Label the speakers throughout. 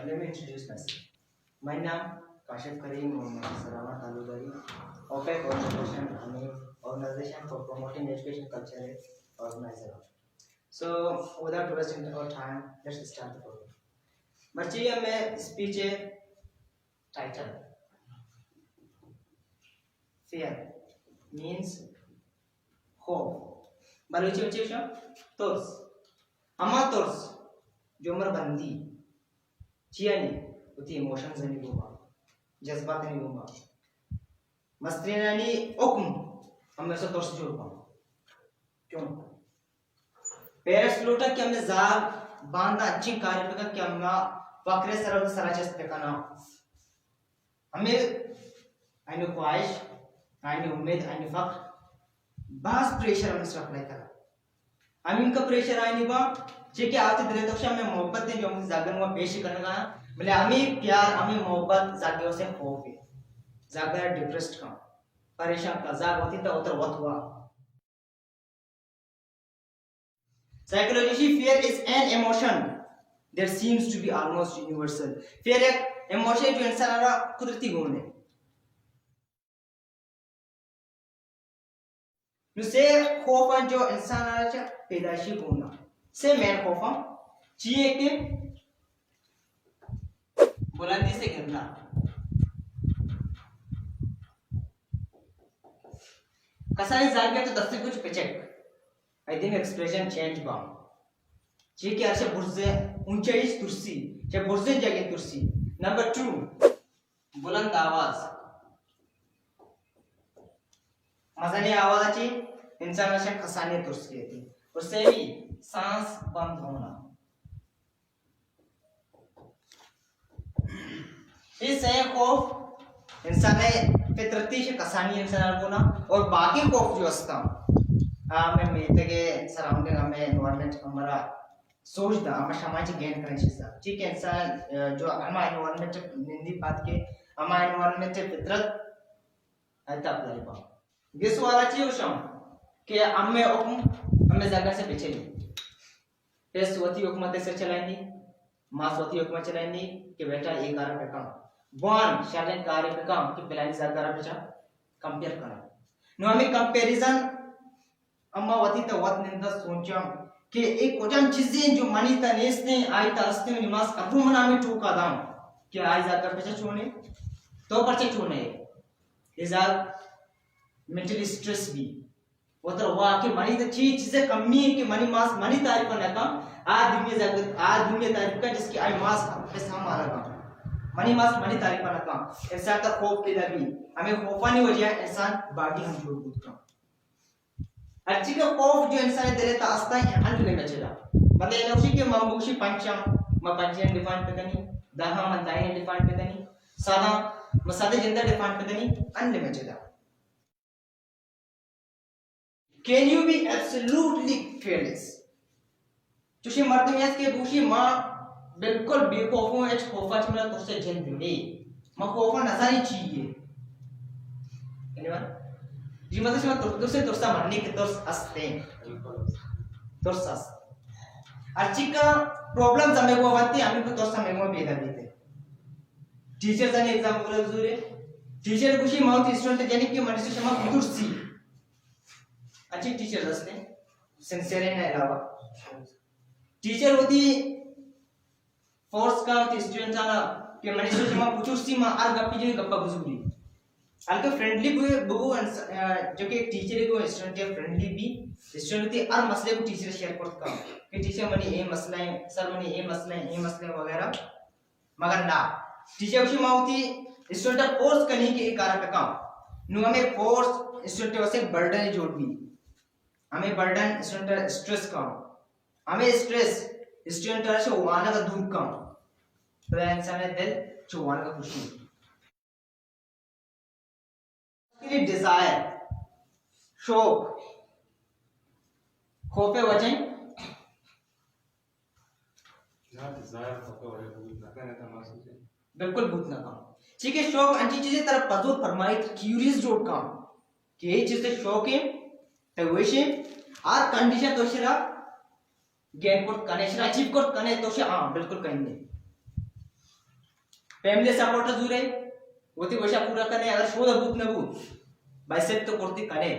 Speaker 1: let me introduce myself. My name Kashif Kareem Mohammad Sarawat Alubari, OPEC Organization for Promoting Education Culture Organizer. So, without wasting our time, let's start the program. बच्चे में speech title. Fear means hope. Baluchi bच्चे tors. Ama tors जोमर बंदी चियानी उती emotions नहीं घुमा जज्बात नहीं घुमा मस्त्रीनानी ओकुम हम ऐसा तोर्स जोड़ पाऊँ क्यों पेरेंट्स लोटा क्या हमने ज़ाग बांधा अच्छी कार्य पे का क्या हमने वक्रे सरव सराचस पे का ना हमें आइने ख्वाहिश आइने उम्मीद आइने फक्र बास प्रेशर हमने स्टॉप नहीं करा हम इनका प्रेशर आइने बा जेके आते दिले तो शाम में मोहब्बत ने जो हमसे जागरण हुआ पेश करने का मतलब हमें प्यार हमें मोहब्बत जागे उसे खौफ है जागर डिप्रेस्ड का परेशान का जाग होती तो उतर वत हुआ psychology fear is an emotion that seems to be almost universal fear एक इमोशन जो इंसान का कुदरती गुण है नुसे खौफ जो इंसान का पैदाइशी गुण है से मैन खौफा चाहिए कि बुलंदी से गिरना कसाई जाग गया तो दस से कुछ पिचक आई थिंक एक्सप्रेशन चेंज बा चाहिए कि ऐसे बुर्जे ऊंचाई तुर्सी चाहे बुर्जे जगह तुर्सी नंबर 2 बुलंद आवाज मजानी आवाज अच्छी इंसान ऐसे खसाने तुर्सी थी उससे भी सांस बंद होना इस खौफ इंसान फितरती से कसानी इंसान को ना और बाकी खौफ जो अस्ता मैं मेरे के सराउंडिंग हमें एनवायरनमेंट हमारा सोच दा हम समाज गेन करने चाहिए ठीक है इंसान जो हमारा एनवायरनमेंट निंदी बात के हमारा एनवायरनमेंट फितरत ऐसा अप्लाई पा किस वाला चीज शाम कि हमें हमें जगह से पीछे नहीं टेस्ट वती हुकूमत से चलाएंगी मास वती हुकूमत चलाएंगी कि बेटा एक कार्य पे काम वन शायद कार्य पे काम कि प्लान ज्यादा बेटा कंपेयर करा नो हमें कंपैरिजन अम्मा वती तो वत निंदा सोचा कि एक कोजन चीजें जो मनी ता नेस्ने आई ता अस्ते में निमास अबू मना में टूका दाम कि आई ज्यादा बेटा छोने तो परचे छोने इजार मेंटली स्ट्रेस भी उधर वाह के मनी तो चीजें कमी है कि मनी मास मनी तारीफ करने का आज दुनिया तारीफ का जिसकी आई मास पैसा मारा का मनी मास मनी तारीफ करने का इंसान का खौफ के लगी हमें खौफा नहीं हो जाए इंसान बाकी हम छोड़ दूँ का अच्छी का खौफ जो इंसान दे लेता आस्था है अंत में बचेगा मतलब ये उसी के मामूशी पंचम पंचम डिफाइन पे नहीं दहा मंदाई डिफाइन पे नहीं सादा मसादे जिंदा डिफाइन पे नहीं अंत में बचेगा Can you be absolutely fearless? तुझे मर्द में इसके दूसरी माँ बिल्कुल बेखौफों एच खौफा चुना तो से जन जुड़े माँ खौफा नजर ही चाहिए anyone जी मतलब से मैं तो से तुरसा मरने के तुरस अस्ते तुरसास अच्छी का प्रॉब्लम जमे को आते हमें को तुरसा में वो बेदा देते टीचर जाने एग्जाम को जरूर है टीचर कुछ ही माउथ स्टूडेंट यानी कि मनुष्य क्षमा तुरसी अच्छी टीचर असते सिंसियर है अलावा टीचर होती फोर्स का होती स्टूडेंट आना कि मैंने सोचा मैं पूछूं सी मां आर गप्पी जो गप्पा बुजुर्गी अलग फ्रेंडली को बगो जो कि टीचर को स्टूडेंट के फ्रेंडली भी स्टूडेंट होती हर मसले को टीचर शेयर करता कि टीचर मनी ये मसला है सर मनी ये मसले वगैरह मगर ना टीचर की मां होती स्टूडेंट फोर्स करने के कारण पे काम नु हमें फोर्स स्टूडेंट से बर्डन जोड़ भी हमें बर्डन स्टूडेंट स्ट्रेस कम हमें स्ट्रेस स्टूडेंट से वाना का दुख कम तो इंसान है दिल जो वाना का खुशी के डिजायर शौक खौफे वजह
Speaker 2: यार डिजायर खौफे वजह भूत ना करने का महसूस है
Speaker 1: बिल्कुल भूत ना कम ठीक है शौक अंची चीजें तरफ पजो फरमाई क्यूरियस जोड़ काम कि ये चीजें शौक है तो वैसे आर कंडीशन तो शिरा गेन कोड कने शिरा अचीव कोड कने तो शे हां बिल्कुल कहीं नहीं फैमिली सपोर्ट जुरे वती वशा पूरा कने अगर शोध भूत न भूत बाइसेप तो करती कने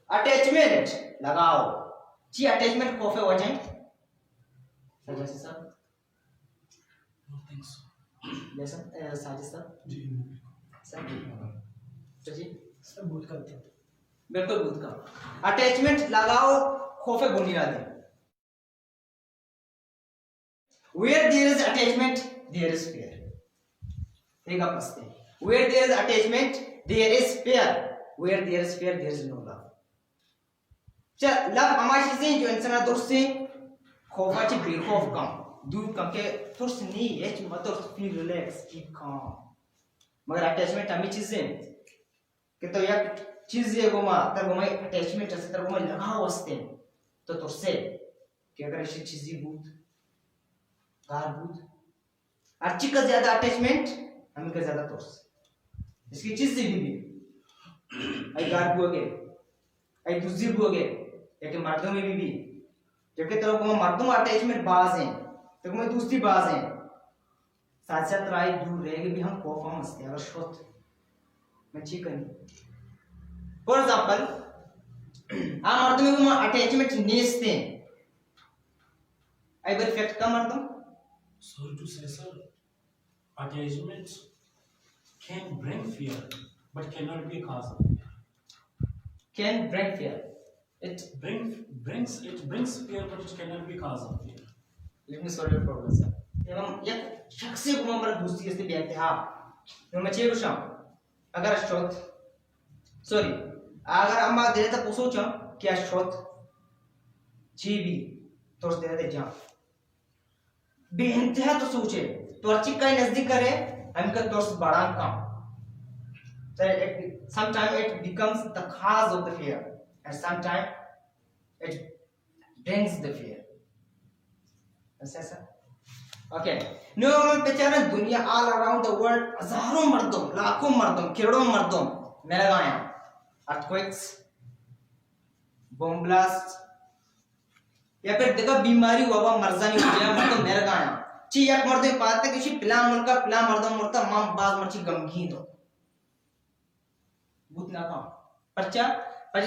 Speaker 1: अटैचमेंट लगाओ जी अटैचमेंट कोफे हो जाए सर सर जैसा साजिद सर
Speaker 2: जी
Speaker 1: सर जी
Speaker 3: सब भूत करते हैं।
Speaker 1: बिल्कुल भूत का अटैचमेंट लगाओ खोफे बुनियाद है where there is attachment there is fear ठीक आप समझते हैं where there is attachment there is fear where there is fear there is no love चल लव हमारी चीजें जो इंसान दोस्त से खौफाची बेखौफ कम दूर कम के थोड़ा सी नहीं है कि मतलब फील रिलैक्स की काम मगर अटैचमेंट हमें चीजें कि तो यार चीज ये गोमा तर गोमा अटैचमेंट ऐसे तर गोमा लगा वस्ते तो तुरसे कि अगर ऐसी चीजें भूत गार भूत अच्छी का ज्यादा अटैचमेंट हमें का ज्यादा तुरस इसकी चीजें भी आई गार बुआगे आई दूसरी बुआगे या कि मर्दों में भी जबकि तरह गोमा मर्दों में अटैचमेंट बाज हैं तो गोमा दूसरी बाज हैं साथ साथ राय दूर रहेगी भी हम कोफा मस्ते अगर शोध मैं ठीक नहीं फॉर एग्जांपल आ मर्दों में गोमा अटैचमेंट नेस्ते हैं आई बार फैक्ट का मर्दों
Speaker 3: Sorry to say, sir, attachments can bring fear, but cannot be a cause of fear.
Speaker 1: can bring fear it
Speaker 3: Brings fear, but it cannot be cause of fear.
Speaker 1: let me solve your problem sir एवं एक शख्सी को मगर दूसरी से बेहते हाँ तो मैं check शाम अगर शोध सॉरी अगर अम्मा दे तो पूछो चां क्या शोध जीवी तो दे दे जान बेहंतहा तो सोचे तो अच्छी का नजदीक करे हमका दोस्त बड़ा काम so sometimes it becomes the cause of the fear and sometimes it brings the fear ऐसा okay नो बेचारा दुनिया all around the world हजारों मर्दों लाखों मर्दों करोड़ों मर्दों मेरा गाया earthquakes bomb blast या फिर देखो बीमारी हुआ मरजानी हो गया मतलब मेरे गाया ची एक मर्दे पाते किसी पिला मर्दों मरता मां बाज मर्ची गमगी दो बुतना का परचा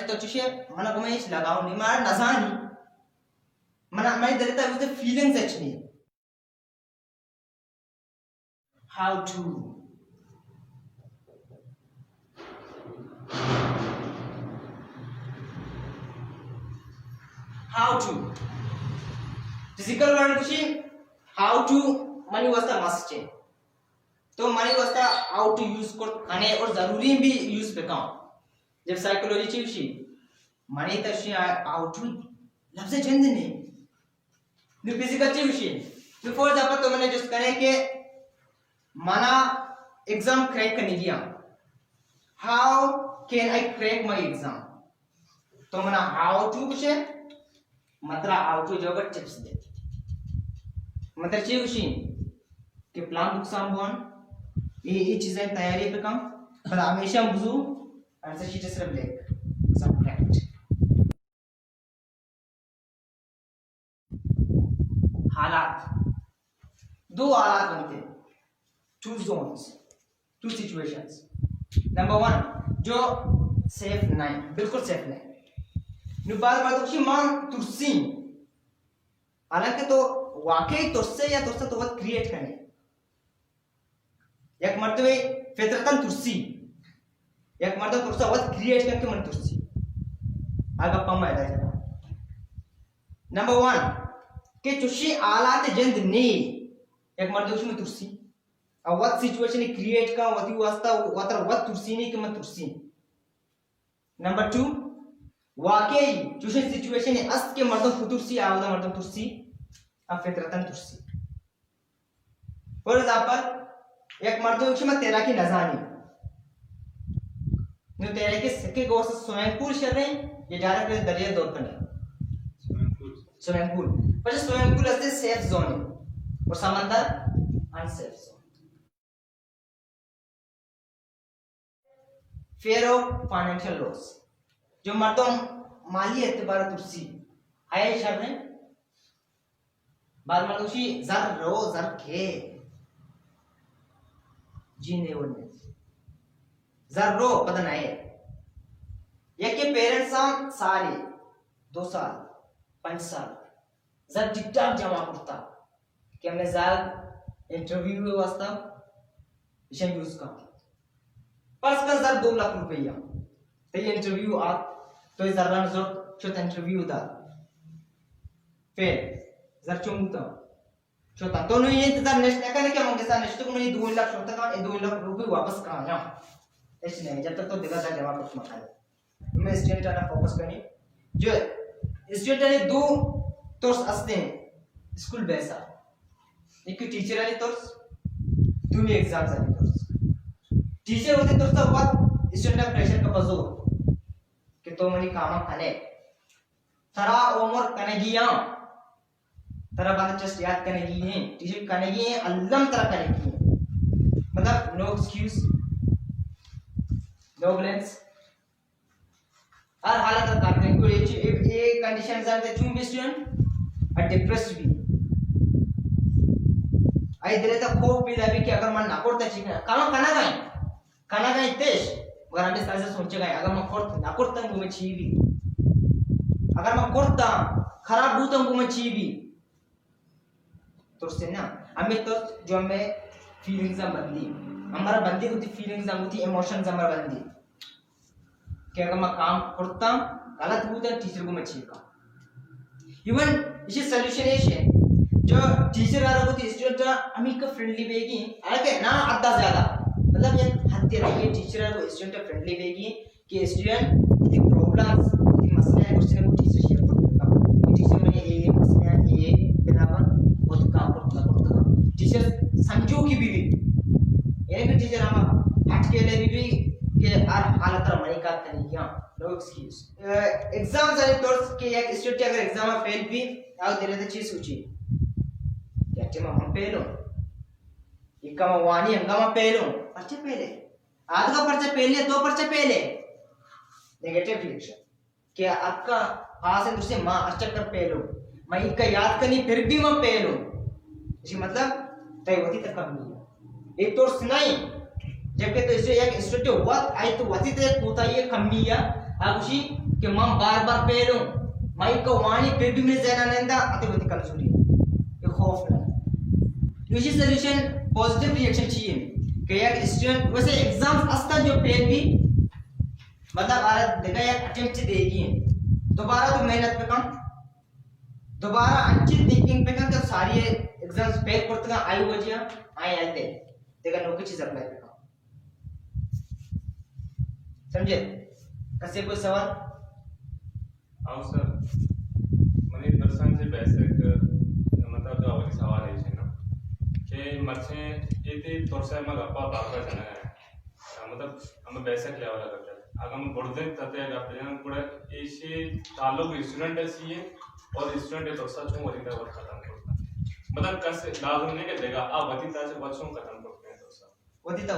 Speaker 1: तो चुशे मना को मैं इस लगाओ नहीं मार नजानी मना मैं देता है feelings actually how to physical word कुछ how to मनी वस्ता मस्ट है तो मनी वस्ता how to यूज कर खाने और जरूरी भी यूज पे काम जब साइकोलॉजी चीज़ मनी तशी how to लफ्ज़ चंद नहीं नो फिजिकल चीज़ बिफोर जब तो मैंने जिस करें कि मना एग्जाम क्रैक करने गया how can I crack my exam तो मना how to कुछ मतलब how to जगह टिप्स दे मतलब चीज़ कि प्लान बुक सामने ये चीज़ें तैयारी पे काम पर हमेशा बुझो आंसर शीट से ब्लैक सब्जेक्ट हालात दो हालात बनते हैं two zones two situations number one जो सेफ नहीं बिल्कुल सेफ नहीं बात कुछ मां तुर्सी हालांकि तो वाकई तुरसे या तुरसे तो वक्त क्रिएट करने एक मर्तबे फितरतन तुर्सी एक मर्तबे तुरसा वक्त क्रिएट करके मन तुर्सी आगे पम्मा है जरा नंबर वन के चुशी आलात जंद ने एक मर्तबे उसमें तुर्सी और वक्त सिचुएशन क्रिएट का वती वास्ता वतर वक्त तुर्सी नहीं कि मन तुर्सी नंबर टू वाकई चुशी सिचुएशन अस्त के मर्दों फुतुर्सी आवदा मर्दों तुर्सी अब फितरतन तुर्सी फॉर एग्जांपल एक मर्दों में तेरा की नजानी नो तेरे के सके गोस स्विमिंग पूल चल रहे ये जा रहे दरिया दौड़ करने स्विमिंग पूल पर स्विमिंग पूल ऐसे सेफ जोन है और समंदर unsafe zone fear of financial loss जो मर्दों माली एतबार तुर्सी आए शर ने बाद मर्दोशी जर रो जर के जीने वरने जर्रो पता नहीं यके पेरेंट्स हम साली 2 साल 5 साल जर टिकटॉक जमा करता कि हमने जाल इंटरव्यू वास्ता इसे यूज का पर्स का जर 2 लाख रुपया तो ये इंटरव्यू आ तो ये जरा जो छोटा इंटरव्यू दा फिर जर चुमता छोटा तो नहीं ये तो नेक्स्ट क्या क्या मंगे सा नेक्स्ट को नहीं 2 लाख छोटा का 2 लाख रुपए वापस कहां ना ऐसे नहीं जब तक तो दिला था जमा कुछ मत है मैं स्टूडेंट आना फोकस करनी जो स्टूडेंट ने 2 तोर्स असते हैं स्कूल बैसा एक टीचर वाली तोर्स तुम्ही एग्जाम झाली तोर्स टीचर होते तोर्स तो बहुत स्टूडेंट प्रेशर का बजो कि तो मनी काम खाने तरा उम्र कनेगिया तरा बात जस्ट याद कनेगी है टीचर कनेगी है अल्लम तरह कनेगी है मतलब नो एक्सक्यूज नो ब्लेम्स हर हालत का करने को ये कंडीशन जानते चुम भी स्टूडेंट और डिप्रेस्ड भी आई दिले तो खूब भी लगी कि अगर मन ना करता चीज काम खाना का इतेश अगर हम इस तरह से सोचे गए अगर मैं करता ना करता हूँ मैं चीवी अगर मैं करता खराब हूँ तो मैं चीवी तो उससे ना हमें तो जो हमें फीलिंग्स हम बंदी हमारा बंदी होती फीलिंग्स हम होती इमोशंस हमारा बंदी कि अगर मैं काम करता गलत हूँ तो टीचर को मैं चीका इवन इसे सॉल्यूशन है जो टीचर आ रहा होती स्टूडेंट हमें का फ्रेंडली बेगी अलग ना आधा ज्यादा मतलब ये हत्या रही है टीचर है वो स्टूडेंट फ्रेंडली बेगी कि स्टूडेंट की प्रॉब्लम्स की मसले हैं उसने वो टीचर शेयर करता टीचर मैंने ये मसले हैं ये बिना पर बहुत काम करता टीचर समझो की बीवी यानी कि टीचर हम हट के ले बीवी के हर हालत में मनी का नहीं हां नो एक्सक्यूज एग्जाम सारे कोर्स के एक स्टूडेंट अगर एग्जाम में फेल भी आओ दे रहे चीज सोची क्या हम फेल हो इका वाणी हंगामा पेलो पर्चे पहले आध का पर्चा पहले 2 पर्चा पहले नेगेटिव रिएक्शन क्या आपका पास है दूसरे मां अच्छा कर पहलो मैं इका याद करनी फिर भी मैं पहलो इसी मतलब तय होती तक कम नहीं एक तो सुनाई जबकि तो इससे एक स्टूडेंट हुआ आई तो वती तक होता ये कम नहीं है आप उसी कि मैं बार-बार पहलो मैं इका वाणी फिर भी मैं जाना नहीं था अति होती कमजोरी ये खौफ ना यूजी सॉल्यूशन पॉजिटिव रिएक्शन चाहिए कि यार स्टूडेंट वैसे एग्जाम अस्ता जो फेल भी मतलब आ देखा यार अटेम्प्ट देगी दोबारा तो मेहनत पे कम दोबारा अच्छी थिंकिंग पे कम तो सारी एग्जाम्स फेल करते हैं आई वजह आई आते देखा नो की चीज अप्लाई पे कम समझे कैसे कोई सवाल
Speaker 2: हाँ सर मनी दर्शन से बेसिक मतलब जो अवली सवाल है ना कि मच्छे ये तोरसे में गप्पा बाकर जाना है मतलब हम बेसिक लेवल करते हैं अगर हम बढ़ते तते गप्पे जन पूरा ऐसे ताल्लुक स्टूडेंट है और स्टूडेंट तोरसा चुन वरी का वर्क खत्म करता मतलब कैसे लाजम नहीं के देगा आप वतीता से बच्चों खत्म करते हैं तोरसा
Speaker 1: वतीता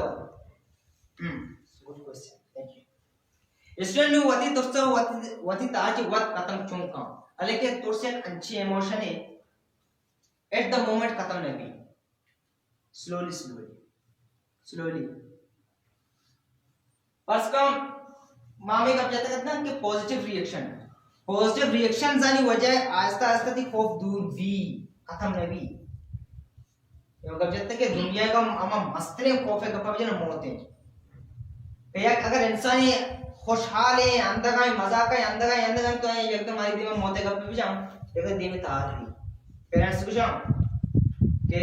Speaker 1: good question thank you student वती तोरसा वतीता आज वत खत्म चुन का लेकिन तोरसे अच्छी इमोशन है एट द मोमेंट खत्म नहीं भी slowly बस कम मामे कब जाता कहते हैं कि पॉजिटिव रिएक्शन जानी वजह आस्ता आस्ता दी खौफ दूर भी खत्म नहीं भी ये कब जाता कि दुनिया का हम मसले खौफ है कब जना मौत है भैया अगर इंसान खुशहाल है अंदर का मजाक है अंदर का तो एकदम हमारी दिल में मौत है कब भी जाऊं एकदम दिल में तार रही पेरेंट्स को जाऊं कि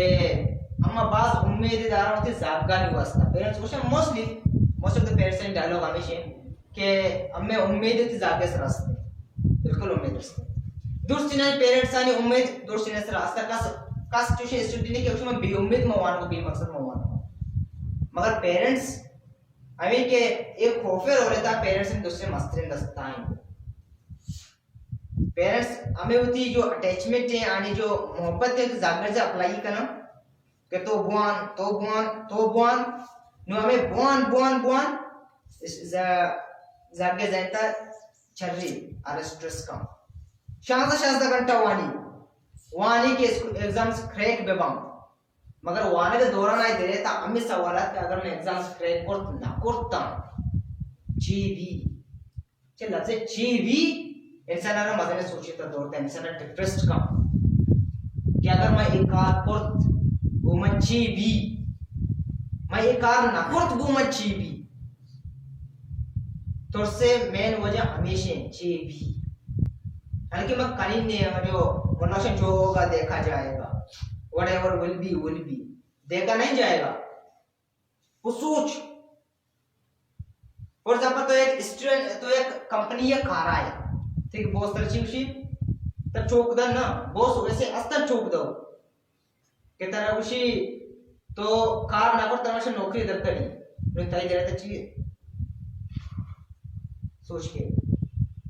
Speaker 1: अम्मा बाज उम्मीददार होते जागगा नहीं वास्ता parents question most of the parents in dialogue हमेशा कि हमें उम्मीद थी जागे से रास्ते बिल्कुल उम्मीद रास्ते दूसरी नहीं पेरेंट्स आने उम्मीद दूसरी नहीं से रास्ता का सिचुएशन स्टूडेंट ने कि उसमें बे उम्मीद मवान को बे मकसद मवान मगर पेरेंट्स आई मीन के एक खौफे हो रहता पेरेंट्स ने दूसरे मस्तिन दस्ता है पेरेंट्स हमें होती जो अटैचमेंट है आने जो मोहब्बत है जागने से अप्लाई करना कि तो बुआन नो हमें बुआन जागे जाता चर्री और स्ट्रेस कम शांत घंटा वानी के एग्जाम्स क्रैक बेबाम मगर वाने के दौरान आई दे ता अम्मी सवालात के अगर मैं एग्जाम्स क्रैक करता जीवी चल लफ्ज़ जीवी इंसानारा मजने सोचिता दौरता इंसाना डिप्रेस्ड का कि अगर मैं एक कार करत गुमन जीवी मैं एक कार ना करत गुमन जीवी तो से मेन वजह हमेशा जीवी हालांकि मैं कहीं नहीं जो वनोशन जो होगा देखा जाएगा whatever will be देखा नहीं जाएगा वो सोच फॉर एग्जांपल तो एक स्टूडेंट तो एक कंपनी है कार है ठीक बॉस तरची तब चौक दन ना बॉस वैसे अस्तर चौक दो के तरह उसी तो कार ना कर तरह से नौकरी दरकड़ी नो तय दे रहा चाहिए सोच के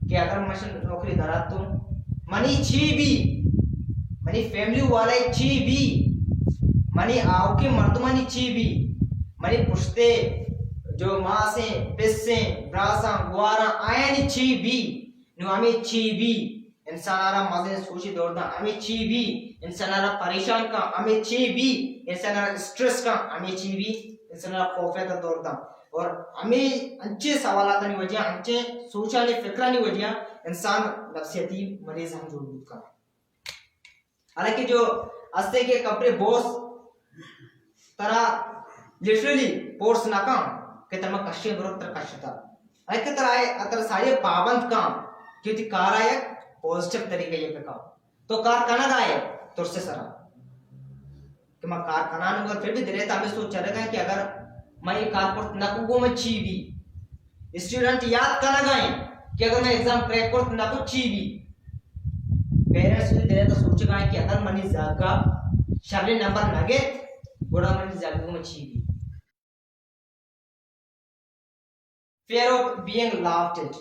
Speaker 1: कि अगर मशीन नौकरी दरा तो मनी भी मनी फैमिली वाले भी मनी आओ के मर्दमानी भी मनी पुश्ते जो माँ से पिस्से ब्रासा गुआरा आयनी भी नु हमें भी इंसानारा मजे सोची दौड़ना हमें भी इंसानारा परेशान का हमें भी इंसानारा स्ट्रेस का हमें भी इंसानारा खौफे का दौड़ना और हमें अच्छे सवालात नहीं वजह अच्छे सोचाने फिक्रा नहीं वजह इंसान नफ्सियाती मरीज हम जो का हालांकि जो अस्ते के कपड़े बॉस तरह लिटरली फोर्स ना काम के तरह कष्ट बरोबर कष्टता ऐके तरह है अतर सारे पाबंद काम क्योंकि कार आए पॉजिटिव तरीके ये पे काम तो कार कना आए तो से सरा कि मैं कार कना न फिर भी धीरे तामे सोच रहेगा कि अगर मैं ये कार पर ना को मैं चीवी स्टूडेंट याद कना गए कि अगर मैं एग्जाम क्रैक कर ना को चीवी पेरेंट्स भी धीरे तो सोचेगा कि अगर मनी जागा शाले नंबर लगे बड़ा मनी जागा को मैं चीवी fear of being laughed at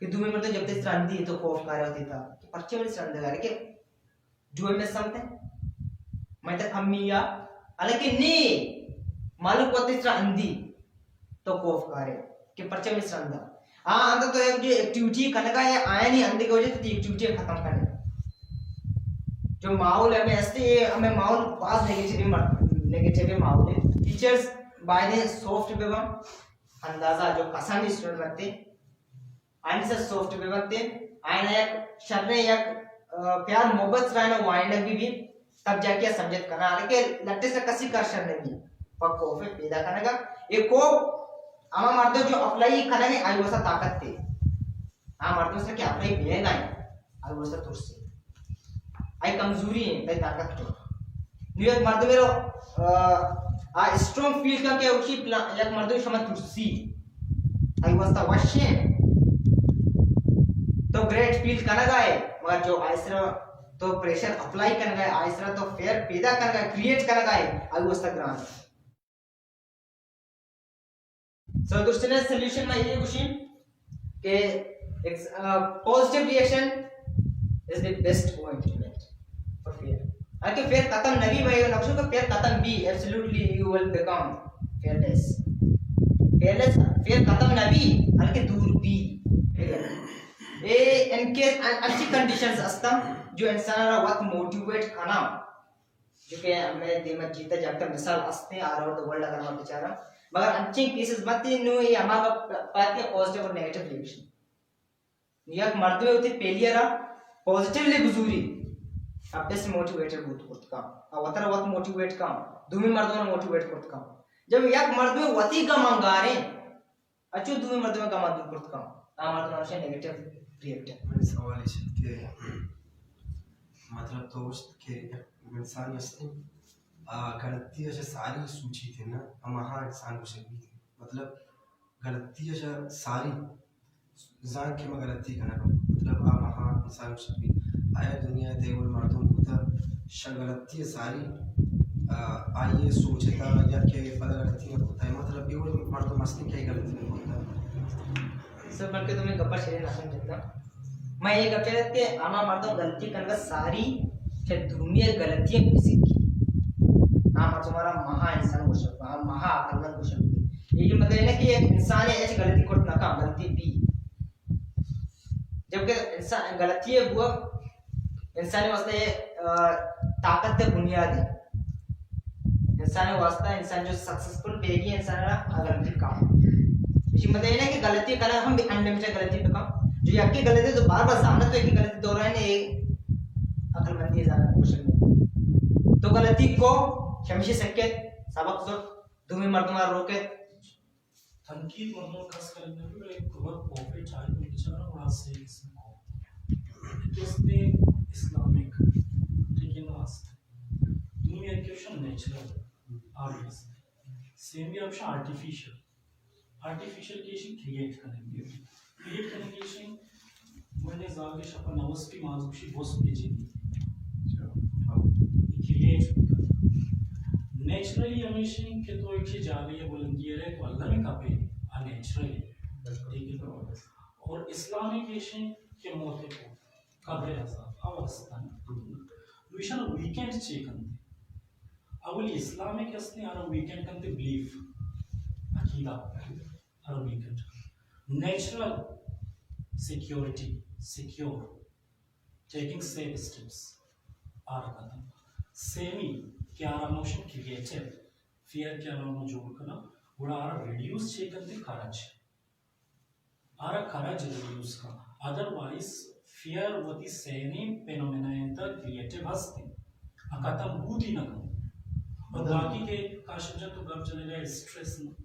Speaker 1: कि दूसरे मतलब जब तक श्रांति तो खौफ कार्य होती था कि पर्चे वाली श्रांति कार्य कि जो में समते मैं तक अम्मी या हालांकि नहीं मालूम पड़ती श्रांति तो खौफ कार्य कि पर्चे वाली श्रांति हाँ अंदर तो एक जो एक्टिविटी करने का है आया नहीं अंदर की वजह से एक्टिविटी खत्म करने जो माहौल है हमें ऐसे हमें माहौल पास नेगेटिव माहौल है teachers by the soft paper अंदाजा जो कसानी स्टूडेंट बनते आंसर सॉफ्ट पे बनते आयन एक शर्त एक प्यार मोहब्बत रहना वाइंड भी तब जाके सब्जेक्ट करना हालांकि लट्टे से कसी कर शर्त भी पक्को पे पैदा करने का एक को आमा मर्दों जो अप्लाई करने में आई वसा ताकत थे आम मर्दों से क्या अप्लाई मिलेगा आई वसा तुरसे आई कमजोरी है आई ताकत तो न्यूयॉर्क मर्द मेरो आ स्ट्रॉन्ग फील का क्या उसी एक मर्दों समझ तुरसी आई वसा वश्य तो ग्रेट फील करना गए मगर जो आइसरा तो प्रेशर अप्लाई करना गए आइसरा तो फेयर पैदा करना गए क्रिएट करना गए आई वसा ग्रांट सो दूसरे सॉल्यूशन में ये क्वेश्चन के positive reaction is the best point for fair अगर फेयर खत्म नहीं भाई नक्शों का फेयर खत्म भी absolutely you will become fearless fair खत्म नहीं हल्के दूर भी ए इनके अच्छी कंडीशंस असता जो इंसानाला वक्त मोटिवेट करना जो कि हमें दिमाग जीता जागता मिसाल असते आर आउट द वर्ल्ड अगर हम बेचारा मगर अच्छे केसेस मत नो ये हमारा बात के पॉजिटिव और नेगेटिव रिएक्शन यक मर्द होते फेलियर पॉजिटिवली गुजूरी अब बेस्ट मोटिवेटेड बहुत का अब वतर वक्त मोटिवेट का दूमी मर्दों ने मोटिवेट करत का जब यक मर्द में वती का मंगारे अच्छो दूमी मर्द में का मत करत का आ मर्दों ने नेगेटिव रिएक्ट
Speaker 4: मेरे सवाल है कि मतलब दोस्त के इंसान असली गलती ऐसे सारी सूची थी ना हम हाँ इंसान को सही थी मतलब गलती ऐसे सारी जान के मैं गलती करना मतलब हम हाँ इंसान को सही आया दुनिया देवल मर्दों को तो गलती सारी आइए सोचे था या के पता गलती में होता है मतलब ये वो मर्दों मस्ती क्या गलती में होता है
Speaker 1: सब बल्कि तुम्हें गप्पा शेर ना समझता मैं ये कहते हैं कि आमा मर्दों गलती करना सारी के दुनिया गलतियां किसी की आमा तुम्हारा महा इंसान को शकता महा अकलमंद को शकती ये जो मतलब है ना कि एक इंसान है ऐसी गलती को ना का गलती भी जबकि इंसान गलती है वो इंसान वास्ते ताकत है बुनियाद है इंसान वास्ता इंसान जो सक्सेसफुल पेगी इंसान गलती काम इसमें ये नहीं कि गलती करा हम भी अनलिमिटेड गलती पे काम जो यकी गलती जो बार बार जाना तो एक ही गलती दोहराने अकलमंदी जाना कुछ नहीं तो गलती को हमेशा सके सबक जो तुम्हें मर्दमा रोके
Speaker 3: तनकीद मतलब खास करने में एक बहुत पॉपुलर चाइल्ड में बेचारा बड़ा से इसने इस्लामिक ठीक है ना दुनिया के ऑप्शन नेचुरल आर्टिस्ट सेम भी ऑप्शन आर्टिफिशियल केशन क्रिएट करेंगे मैंने जागे शपा नवस की माजुशी बोस भेजेगी क्रिएट नेचुरली हमेशा के तो एक चीज आ गई है बुलंदी है तो अल्लाह ने कहा अनेचुरली ठीक है और इस्लामिकेशन के मोते को कब्र अज़ाब अवस्था विशन वीकेंड चेकन अवल इस्लामिक असने आर वीकेंड कंते बिलीफ अकीदा आर weekend natural security secure taking safe steps आर कदम सेमी क्या मोशन क्रिएटिव फियर क्या जोड़ करना बड़ा आर रिड्यूस चेकन खर्च आर खर्च रिड्यूस का अदरवाइज फियर वती सेनी फेनोमेना द क्रिएटिव हस्ते अकतम बूदी न कम और बाकी के काशजा तो गप चले जाए स्ट्रेस न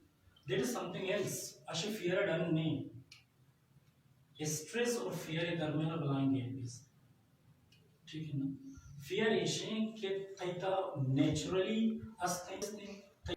Speaker 3: दैट इज समथिंग एल्स अशे फियर डन नहीं स्ट्रेस और फियर के दरमियान बुलाएंगे ठीक है ना फियर इशे के तैता नेचुरली अस्ते